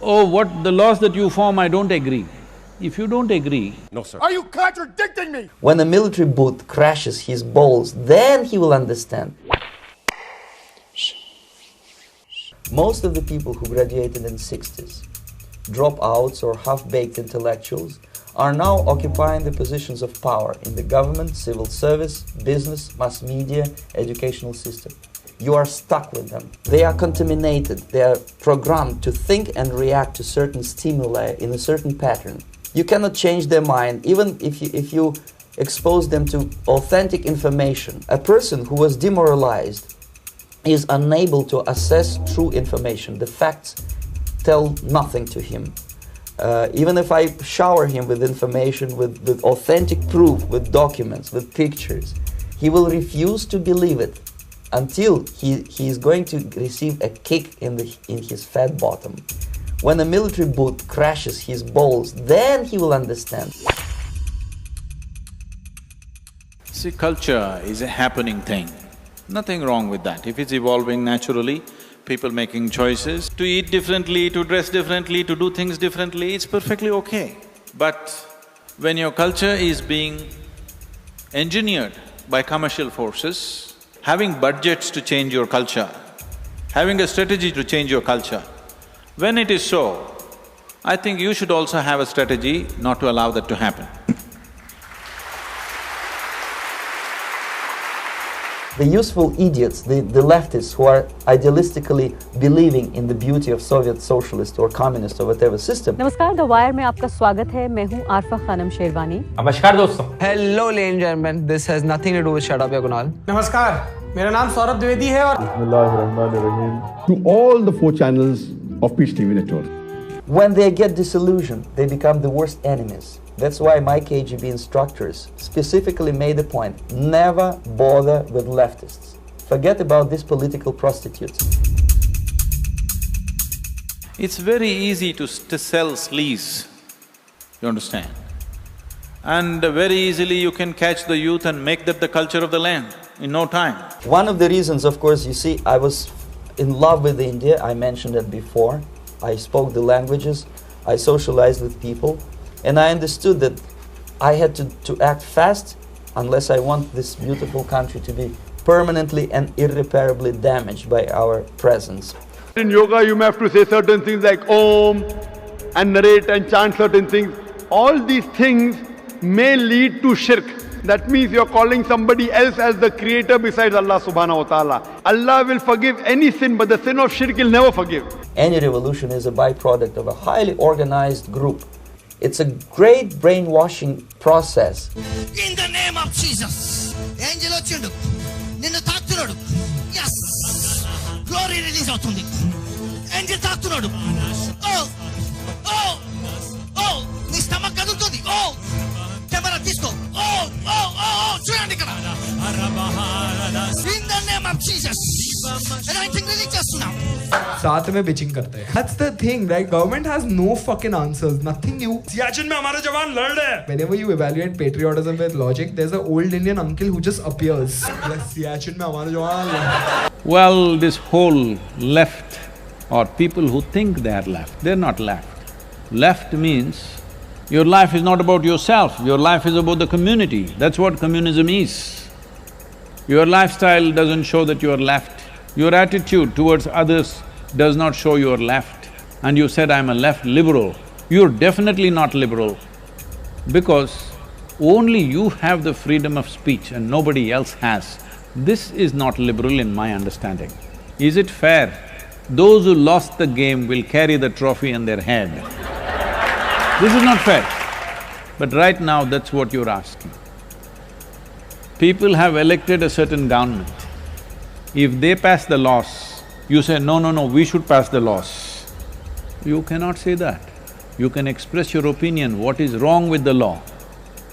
oh, what the laws that you form, I don't agree. If you don't agree… No, sir. Are you contradicting me? When a military boot crashes his balls, then he will understand. Most of the people who graduated in the 60s, dropouts or half-baked intellectuals, are now occupying the positions of power in the government, civil service, business, mass media, educational system. You are stuck with them. They are contaminated. They are programmed to think and react to certain stimuli in a certain pattern. You cannot change their mind, even if you expose them to authentic information. A person who was demoralized is unable to assess true information. The facts tell nothing to him. Even if I shower him with information, with authentic proof, with documents, with pictures, he will refuse to believe it until he is going to receive a kick in his fat bottom. When a military boot crashes his balls, then he will understand. See, culture is a happening thing. Nothing wrong with that. If it's evolving naturally, people making choices to eat differently, to dress differently, to do things differently, it's perfectly okay. But when your culture is being engineered by commercial forces, having budgets to change your culture, having a strategy to change your culture, when it is so, I think you should also have a strategy not to allow that to happen. The useful idiots, the leftists who are idealistically believing in the beauty of Soviet socialist or communist or whatever system. नमस्कार, the wire में आपका स्वागत है। मैं हूँ आरफा खानम शेरवानी। नमस्कार दोस्तों। Hello ladies and gentlemen, this has nothing to do with shut up या कुणाल। नमस्कार, मेरा नाम सौरभ द्विवेदी है और to all the 4 channels of Peace TV network. When they get disillusioned, they become the worst enemies. That's why my KGB instructors specifically made a point, never bother with leftists. Forget about these political prostitutes. It's very easy to sell sleaze, you understand? And very easily you can catch the youth and make that the culture of the land in no time. One of the reasons, of course, you see, I was in love with India, I mentioned it before. I spoke the languages, I socialized with people, and I understood that I had to act fast unless I want this beautiful country to be permanently and irreparably damaged by our presence. In yoga, you may have to say certain things like Om and narrate and chant certain things. All these things may lead to shirk. That means you're calling somebody else as the creator besides Allah subhanahu wa ta'ala. Allah will forgive any sin, but the sin of shirk He'll never forgive. Any revolution is a byproduct of a highly organized group. It's a great brainwashing process. In the name of Jesus, angel వచ్చిండు నిన్ను తాకుతున్నాడు. Yes, glory release అవుతుంది. Angel తాకుతున్నాడు. Oh, నీ stomach కదులుతుంది. Camera తీసుకో. చూడండి ఇక్కడ. In the name of Jesus, and I think release చేస్తున్నాం. साथ में bitching करते हैं। That's the thing, right? Government has no fucking answers, nothing new. Siachen में हमारे जवान लड़ रहे हैं। Whenever you evaluate patriotism with logic, there's an old Indian uncle who just appears. Siachen में हमारे जवान। Well, this whole left or people who think they are left, they're not left. Left means your life is not about yourself, your life is about the community. That's what communism is. Your lifestyle doesn't show that you are left. Your attitude towards others does not show you are left. And you said, I'm a left liberal. You're definitely not liberal because only you have the freedom of speech and nobody else has. This is not liberal in my understanding. Is it fair? Those who lost the game will carry the trophy on their head. This is not fair. But right now, that's what you're asking. People have elected a certain government. If they pass the laws, you say, no, we should pass the laws. You cannot say that. You can express your opinion, what is wrong with the law.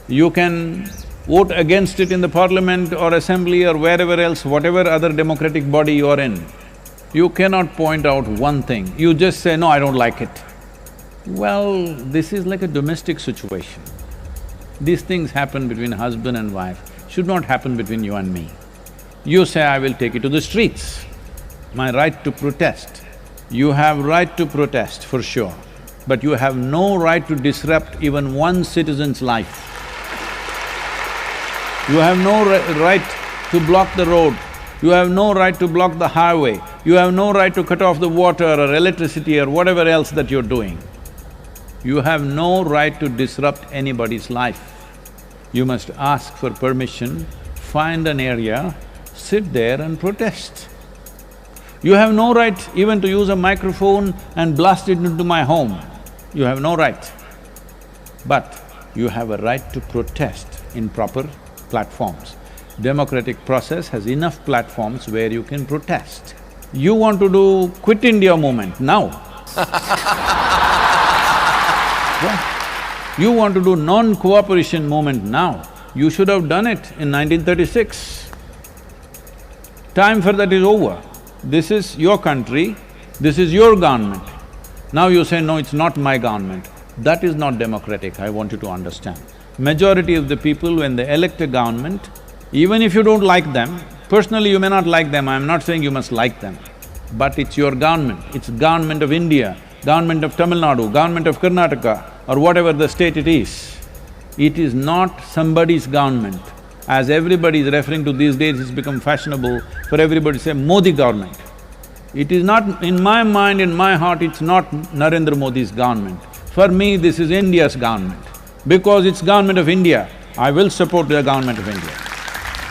You can vote against it in the parliament or assembly or wherever else, whatever other democratic body you are in. You cannot point out one thing, you just say, no, I don't like it. Well, this is like a domestic situation. These things happen between husband and wife, should not happen between you and me. You say, I will take it to the streets, my right to protest. You have right to protest, for sure, but you have no right to disrupt even one citizen's life. You have no right to block the road, you have no right to block the highway, you have no right to cut off the water or electricity or whatever else that you're doing. You have no right to disrupt anybody's life. You must ask for permission, find an area, sit there and protest. You have no right even to use a microphone and blast it into my home. You have no right. But you have a right to protest in proper platforms. Democratic process has enough platforms where you can protest. You want to do Quit India movement now. What? You want to do non-cooperation movement now. You should have done it in 1936. Time for that is over. This is your country, this is your government. Now you say, no, it's not my government. That is not democratic, I want you to understand. Majority of the people, when they elect a government, even if you don't like them, personally you may not like them, I'm not saying you must like them, but it's your government, it's government of India, government of Tamil Nadu, government of Karnataka, or whatever the state it is. It is not somebody's government. As everybody is referring to these days, it's become fashionable for everybody to say Modi government. It is not… in my mind, in my heart, it's not Narendra Modi's government. For me, this is India's government. Because it's government of India, I will support the government of India.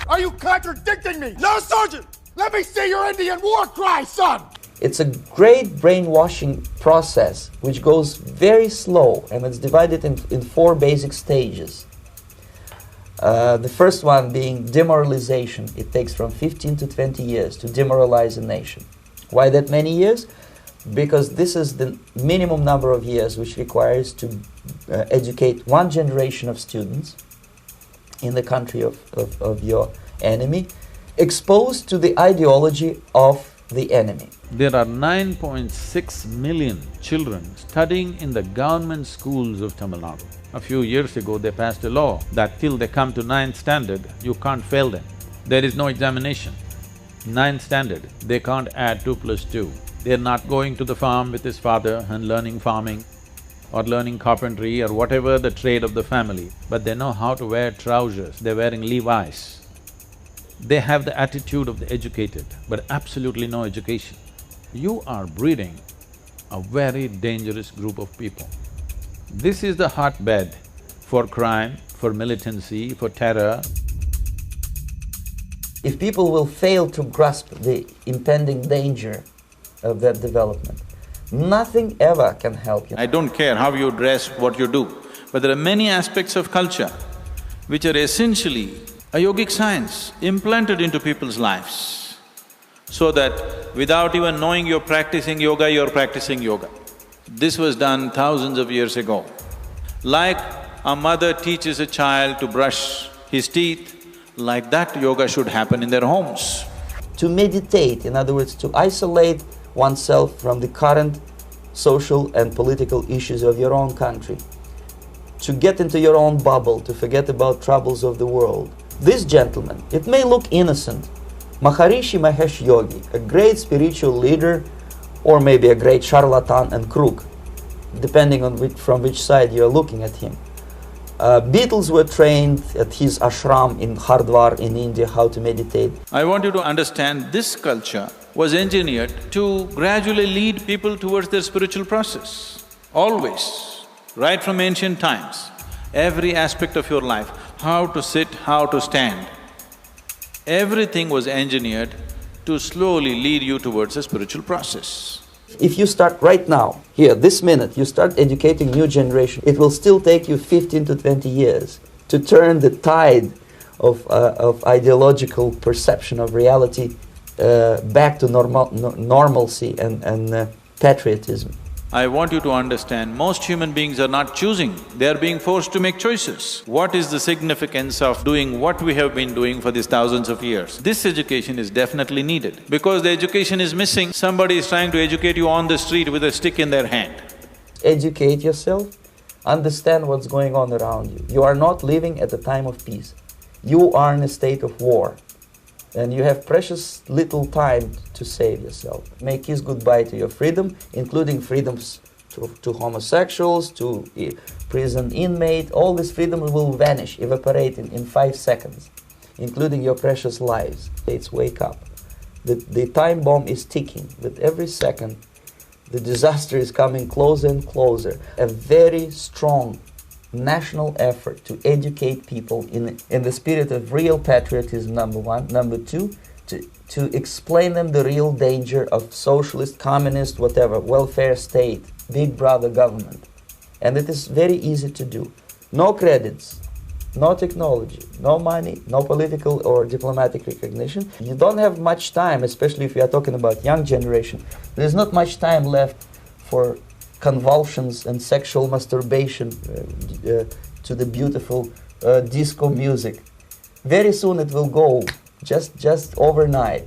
Are you contradicting me? No, Sergeant! Let me see your Indian war cry, son! It's a great brainwashing process which goes very slow, and it's divided in four basic stages. The first one being demoralization. It takes from 15 to 20 years to demoralize a nation. Why that many years? Because this is the minimum number of years which requires to educate one generation of students in the country of your enemy, exposed to the ideology of the enemy. There are 9.6 million children studying in the government schools of Tamil Nadu. A few years ago, they passed a law that till they come to 9th standard, you can't fail them. There is no examination. 9th standard, they can't add 2 plus 2. They're not going to the farm with his father and learning farming or learning carpentry or whatever the trade of the family, but they know how to wear trousers, they're wearing Levi's. They have the attitude of the educated, but absolutely no education. You are breeding a very dangerous group of people. This is the hotbed for crime, for militancy, for terror. If people will fail to grasp the impending danger of that development, nothing ever can help you. I don't care how you dress, what you do, but there are many aspects of culture which are essentially a yogic science implanted into people's lives, so that without even knowing you're practicing yoga, you're practicing yoga. This was done thousands of years ago. Like a mother teaches a child to brush his teeth, like that yoga should happen in their homes. To meditate, in other words, to isolate oneself from the current social and political issues of your own country, to get into your own bubble, to forget about troubles of the world. This gentleman, it may look innocent, Maharishi Mahesh Yogi, a great spiritual leader, or maybe a great charlatan and crook, depending on from which side you are looking at him. Beatles were trained at his ashram in Hardwar in India how to meditate. I want you to understand this culture was engineered to gradually lead people towards their spiritual process. Always, right from ancient times, every aspect of your life, how to sit, how to stand, everything was engineered to slowly lead you towards a spiritual process. If you start right now, here, this minute, you start educating new generation, it will still take you 15 to 20 years to turn the tide of ideological perception of reality back to normalcy and patriotism. I want you to understand, most human beings are not choosing, they are being forced to make choices. What is the significance of doing what we have been doing for these thousands of years? This education is definitely needed. Because the education is missing, somebody is trying to educate you on the street with a stick in their hand. Educate yourself, understand what's going on around you. You are not living at a time of peace. You are in a state of war. And you have precious little time to save yourself. May kiss goodbye to your freedom, including freedoms to homosexuals, to prison inmate. All this freedom will vanish, evaporate in 5 seconds, including your precious lives. It's wake up. The time bomb is ticking. With every second, the disaster is coming closer and closer. A very strong national effort to educate people in the spirit of real patriotism, number one. Number two, to explain them the real danger of socialist, communist, whatever, welfare state, big brother government. And it is very easy to do. No credits, no technology, no money, no political or diplomatic recognition. You don't have much time, especially if you are talking about young generation. There's not much time left for convulsions and sexual masturbation to the beautiful disco music. Very soon it will go, just overnight.